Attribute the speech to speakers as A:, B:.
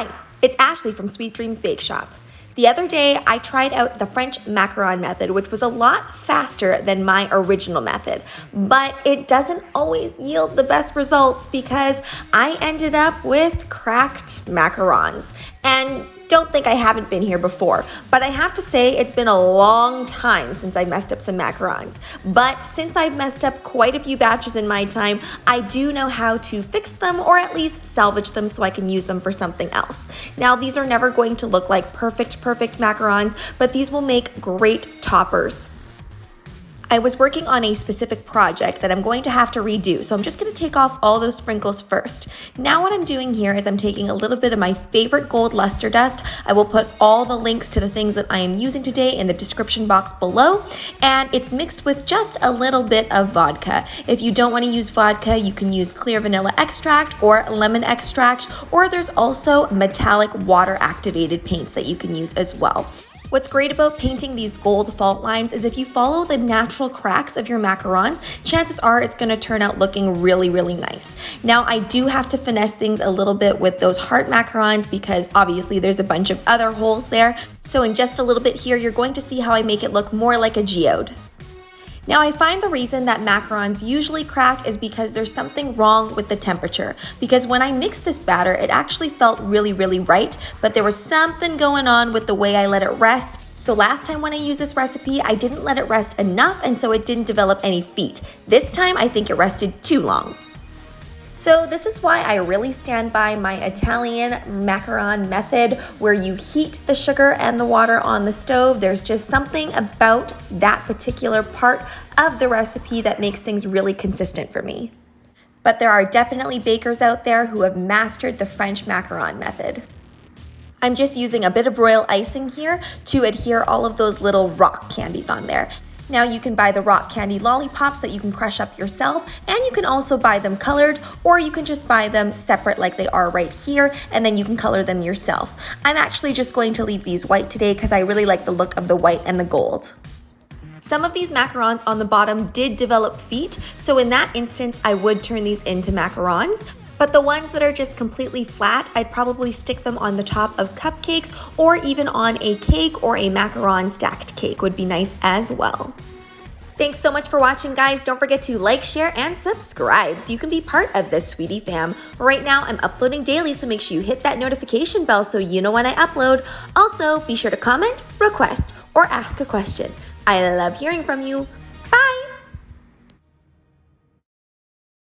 A: Hi, it's Ashleigh from Sweet Dreams Bake Shop. The other day, I tried out the French macaron method, which was a lot faster than my original method, but it doesn't always yield the best results because I ended up with cracked macarons. And don't think I haven't been here before, but I have to say it's been a long time since I messed up some macarons. But since I've messed up quite a few batches in my time, I do know how to fix them or at least salvage them so I can use them for something else. Now, these are never going to look like perfect macarons, but these will make great toppers. I was working on a specific project that I'm going to have to redo, so I'm just going to take off all those sprinkles first. Now what I'm doing here is I'm taking a little bit of my favorite gold luster dust. I will put all the links to the things that I am using today in the description box below, and it's mixed with just a little bit of vodka. If you don't want to use vodka, you can use clear vanilla extract or lemon extract, or there's also metallic water activated paints that you can use as well. What's great about painting these gold fault lines is if you follow the natural cracks of your macarons, chances are it's going to turn out looking really nice. Now, I do have to finesse things a little bit with those heart macarons because obviously there's a bunch of other holes there. So in just a little bit here, you're going to see how I make it look more like a geode. Now, I find the reason that macarons usually crack is because there's something wrong with the temperature. Because when I mixed this batter, it actually felt really right, but there was something going on with the way I let it rest. So last time when I used this recipe, I didn't let it rest enough, and so it didn't develop any feet. This time, I think it rested too long. So this is why I really stand by my Italian macaron method where you heat the sugar and the water on the stove. There's just something about that particular part of the recipe that makes things really consistent for me. But there are definitely bakers out there who have mastered the French macaron method. I'm just using a bit of royal icing here to adhere all of those little rock candies on there. Now you can buy the rock candy lollipops that you can crush up yourself, and you can also buy them colored, or you can just buy them separate like they are right here, and then you can color them yourself. I'm actually just going to leave these white today because I really like the look of the white and the gold. Some of these macarons on the bottom did develop feet, so in that instance I would turn these into macarons. But the ones that are just completely flat, I'd probably stick them on the top of cupcakes or even on a cake, or a macaron stacked cake would be nice as well. Thanks so much for watching, guys. Don't forget to like, share, and subscribe so you can be part of this Sweetie fam. Right now, I'm uploading daily, so make sure you hit that notification bell so you know when I upload. Also, be sure to comment, request, or ask a question. I love hearing from you.